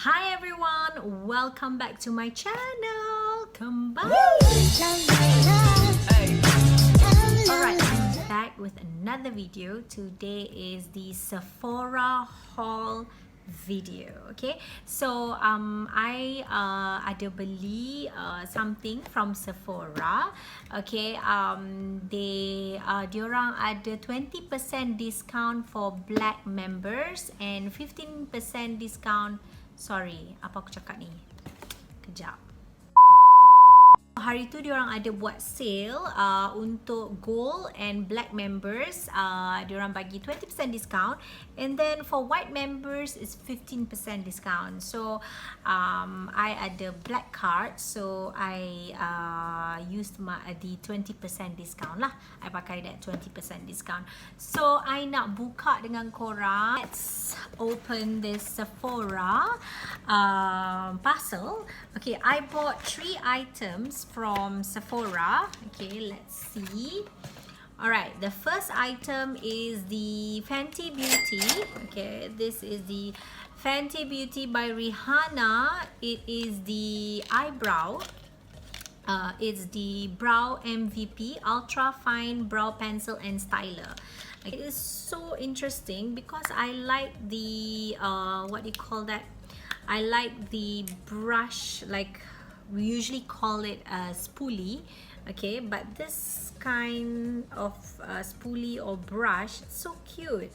Hi everyone, welcome back to my channel. Kembali. Alright, I'm back with another video. Today is the Sephora haul video. Okay, so I ada beli something from Sephora. Okay, diorang ada 20% discount for black members and 15% discount. Sorry, apa aku cakap ni? Kejap. Hari tu diorang ada buat sale untuk gold and black members. Diorang bagi 20% discount, and then for white members is 15% discount. So I ada black card, so I used the 20% discount lah. I pakai that 20% discount. So I nak buka dengan korang. Let's open this Sephora parcel. Okay, I bought 3 items from Sephora. Okay, let's see. Alright, the first item is the Fenty Beauty. Okay, this is the Fenty Beauty by Rihanna. It is the eyebrow. It's the Brow MVP Ultra Fine Brow Pencil and Styler. It is so interesting because I like the what do you call that? I like the brush, like we usually call it a spoolie. Okay, but this kind of spoolie or brush, it's so cute.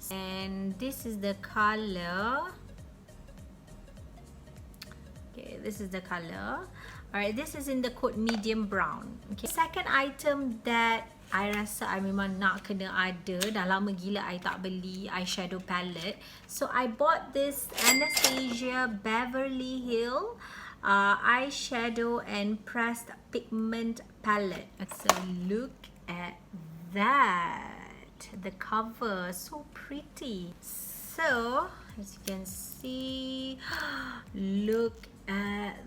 And this is the color. Okay, this is the color. Alright, this is in the code medium brown. Okay, second item that I rasa I memang nak kena ada, dah lama gila I tak beli eyeshadow palette. So I bought this Anastasia Beverly Hill eyeshadow and pressed pigment palette. So look at that, the cover, so pretty. So as you can see, look at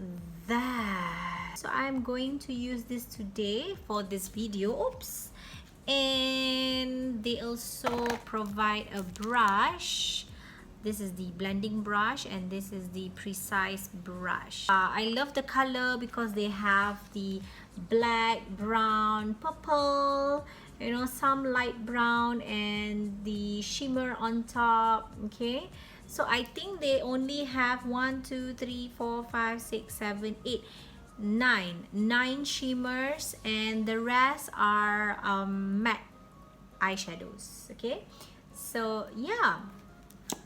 that. So I'm going to use this today for this video. Oops. And they also provide a brush. This is the blending brush and this is the precise brush. I love the color because they have the black, brown, purple, you know, some light brown and the shimmer on top. Okay, so I think they only have 1, 2, 3, 4, 5, 6, 7, 8, 9 shimmers, and the rest are matte eyeshadows. Okay, so yeah,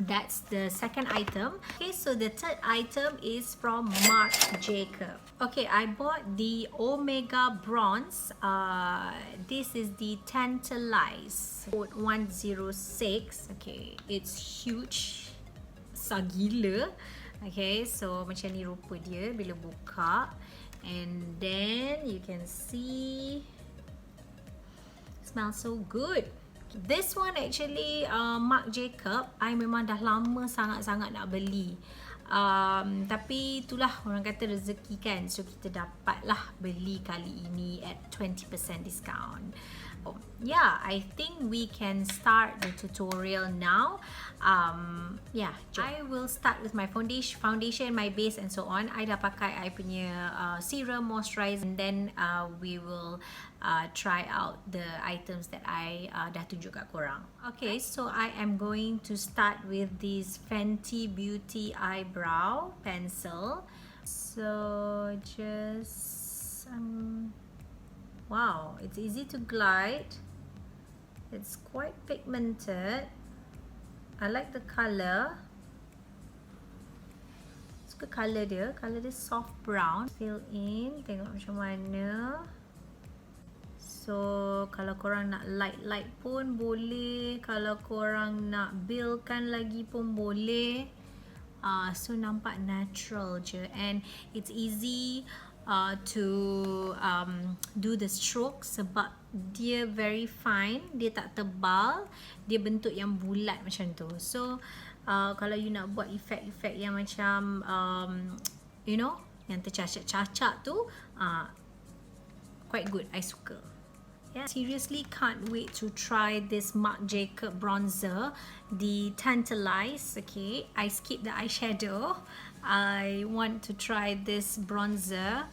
that's the second item. Okay, so the third item is from Marc Jacobs. Okay, I bought the Omega Bronze. This is the Tantalize code 106. Okay, it's huge, sagila. Okay, so macam ni rupa dia bila buka, and then you can see, smells so good. This one actually Marc Jacobs, I memang dah lama sangat-sangat nak beli. Tapi itulah orang kata rezeki kan, so kita dapatlah beli kali ini at 20% discount. Yeah, I think we can start the tutorial now. Yeah, I will start with my foundation, my base and so on. I dah pakai I punya serum, moisturizer, and then we will try out the items that I dah tunjuk kat korang. Okay, so I am going to start with this Fenty Beauty eyebrow pencil. So just wow, it's easy to glide. It's quite pigmented. I like the color. Suka color dia. Color dia soft brown. Fill in. Tengok macam mana. So kalau korang nak light pun boleh. Kalau korang nak buildkan lagi pun boleh. So nampak natural je. And it's easy to do the stroke sebab dia very fine, dia tak tebal, dia bentuk yang bulat macam tu. So kalau you nak buat efek-efek yang macam you know, yang tercacak-cacak tu, quite good, I suka. Yeah, seriously can't wait to try this Marc Jacobs bronzer, the Tantalize. Okay, I skipped the eyeshadow. I want to try this bronzer.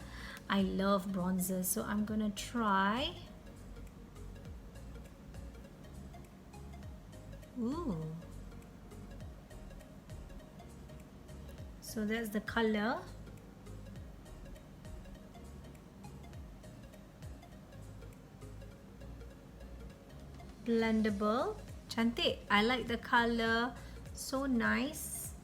I love bronzer, so I'm gonna try. Ooh. So that's the color. Blendable. Cantik. I like the color. So nice.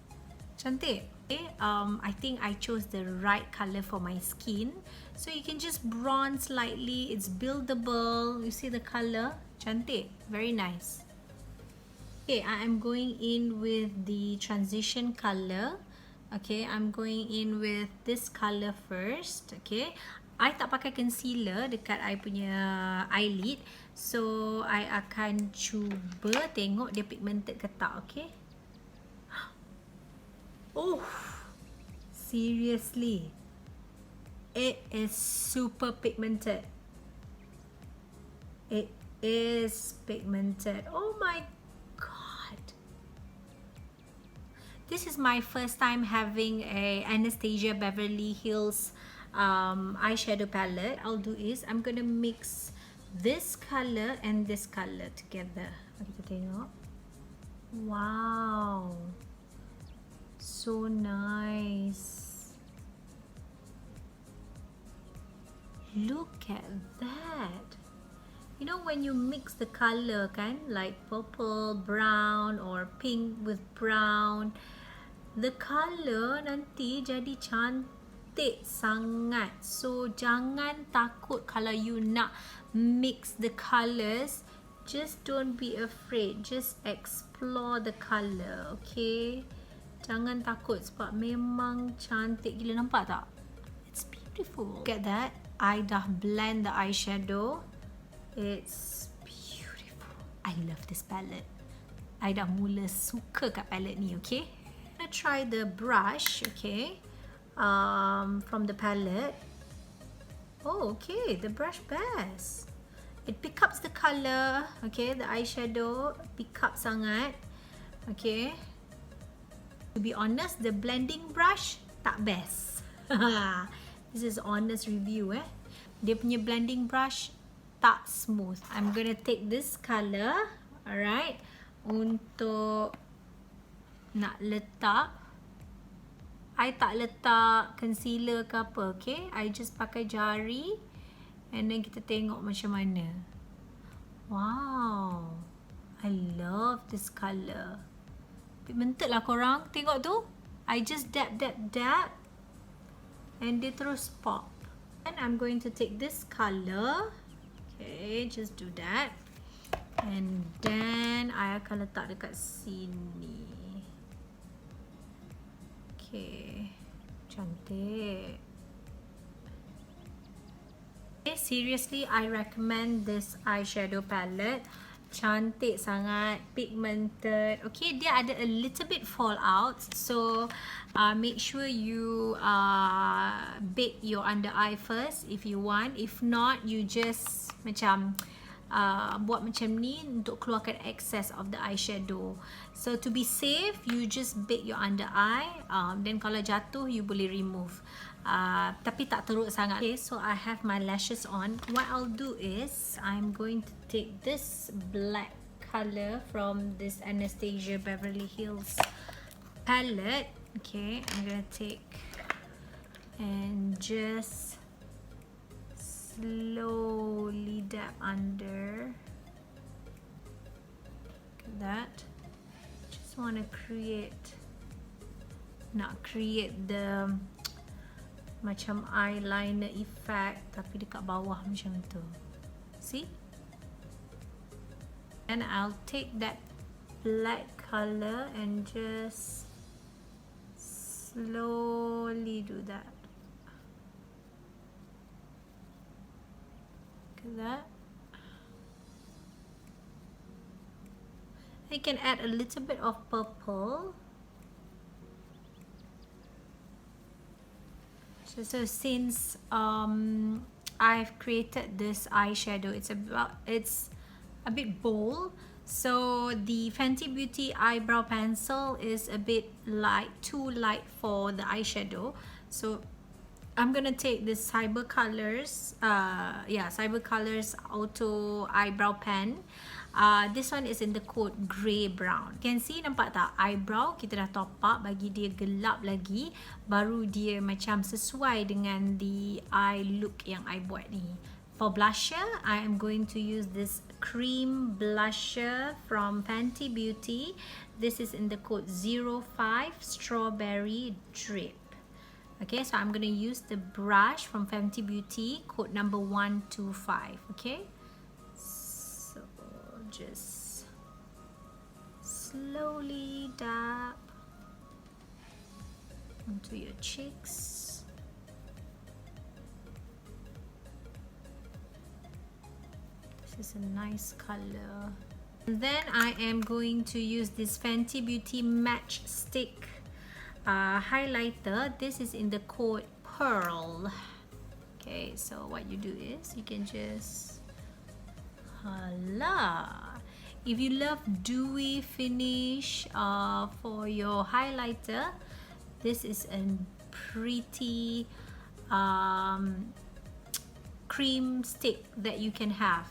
Cantik. Okay, I think I chose the right color for my skin. So you can just bronze slightly. It's buildable. You see the color? Cantik. Very nice. Okay, I am going in with the transition color. Okay, I'm going in with this color first. Okay, I tak pakai concealer dekat I punya eyelid. So, I akan cuba tengok dia pigmented ke tak. Okay. Oh, seriously. It is super pigmented. It is pigmented. Oh my god. This is my first time having a Anastasia Beverly Hills eyeshadow palette. I'll do is I'm gonna mix this color and this color together. Kita tengok. Wow. So nice. Look at that. You know when you mix the color kan, like purple, brown or pink with brown, the color nanti jadi cantik sangat. So jangan takut kalau you nak mix the colors. Just don't be afraid. Just explore the color, okay? Jangan takut sebab memang cantik gila. Nampak tak? It's beautiful. Look at that. I dah blend the eyeshadow. It's beautiful. I love this palette. I dah mula suka kat palette ni, okay? I'm gonna try the brush, okay? From the palette. Oh, okay. The brush best. It pick up the color, okay? The eyeshadow pick up sangat, okay? To be honest, the blending brush tak best. This is honest review, eh? Dia punya blending brush tak smooth. I'm gonna take this color, alright, untuk nak letak. I tak letak concealer ke apa, okay? I just pakai jari and then kita tengok macam mana. Wow, I love this color. Pigmented lah korang, tengok tu. I just dab and dia terus pop. And I'm going to take this color. Okay, just do that. And then I akan letak dekat sini. Okay, cantik. Okay, seriously, I recommend this eyeshadow palette. Cantik sangat, pigmented. Okay, dia ada a little bit fallout, so make sure you bake your under eye first if you want. If not, you just macam buat macam ni untuk keluarkan excess of the eyeshadow. So to be safe, you just bake your under eye. Then kalau jatuh, you boleh remove. Tapi tak teruk sangat. Okay, so I have my lashes on. What I'll do is I'm going to take this black color from this Anastasia Beverly Hills palette. Okay, I'm gonna take and just slowly dab under. Look at that. Just want to create the macam eyeliner effect tapi dekat bawah macam tu. See? And I'll take that black color and just slowly do that. Look at that. I can add a little bit of purple. So since I've created this eyeshadow. It's a bit bold. So the Fenty Beauty eyebrow pencil is a bit light, too light for the eyeshadow. So I'm gonna take this Cyber Colors, Cyber Colors Auto Eyebrow Pen. This one is in the code grey brown. You can see, nampak tak? Eyebrow kita dah top up, bagi dia gelap lagi, baru dia macam sesuai dengan the eye look yang I buat ni. For blusher, I am going to use this cream blusher from Fenty Beauty. This is in the code 05 Strawberry Drip. Okay, so I'm going to use the brush from Fenty Beauty, code number 125. Okay, so just slowly dab onto your cheeks. This is a nice color. And then I am going to use this Fenty Beauty Match Stick highlighter. This is in the code Pearl. Okay, so what you do is you can just if you love dewy finish for your highlighter, this is a pretty cream stick that you can have.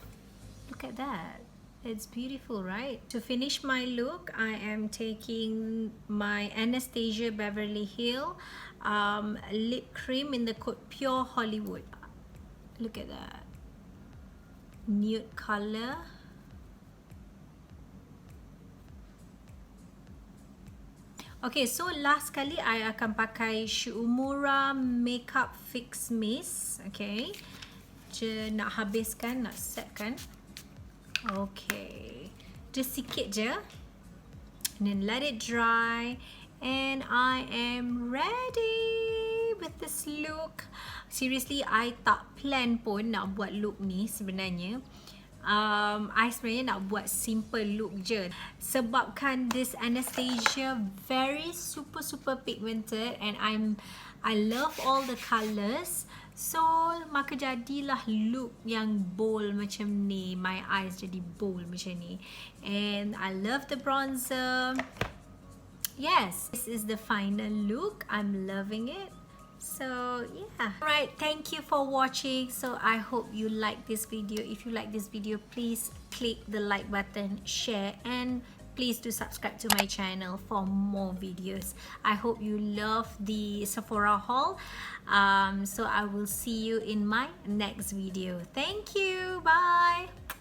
Look at that. It's beautiful, right? To finish my look, I am taking my Anastasia Beverly Hills lip cream in the code Pure Hollywood. Look at that. Nude color. Okay, so last kali I akan pakai Shumura Makeup Fix Mist. Okay, je nak habiskan, nak set kan. Okay, just sikit je, and then let it dry, and I am ready with this look. Seriously, I tak plan pun nak buat look ni sebenarnya. I sebenarnya nak buat simple look je, sebabkan this Anastasia very super pigmented, and I love all the colours. So maka jadilah look yang bold macam ni. My eyes jadi bold macam ni. And I love the bronzer. Yes, this is the final look. I'm loving it. So yeah. Alright, thank you for watching. So I hope you like this video. If you like this video, please click the like button, share, and please do subscribe to my channel for more videos. I hope you love the Sephora haul. So I will see you in my next video. Thank you. Bye.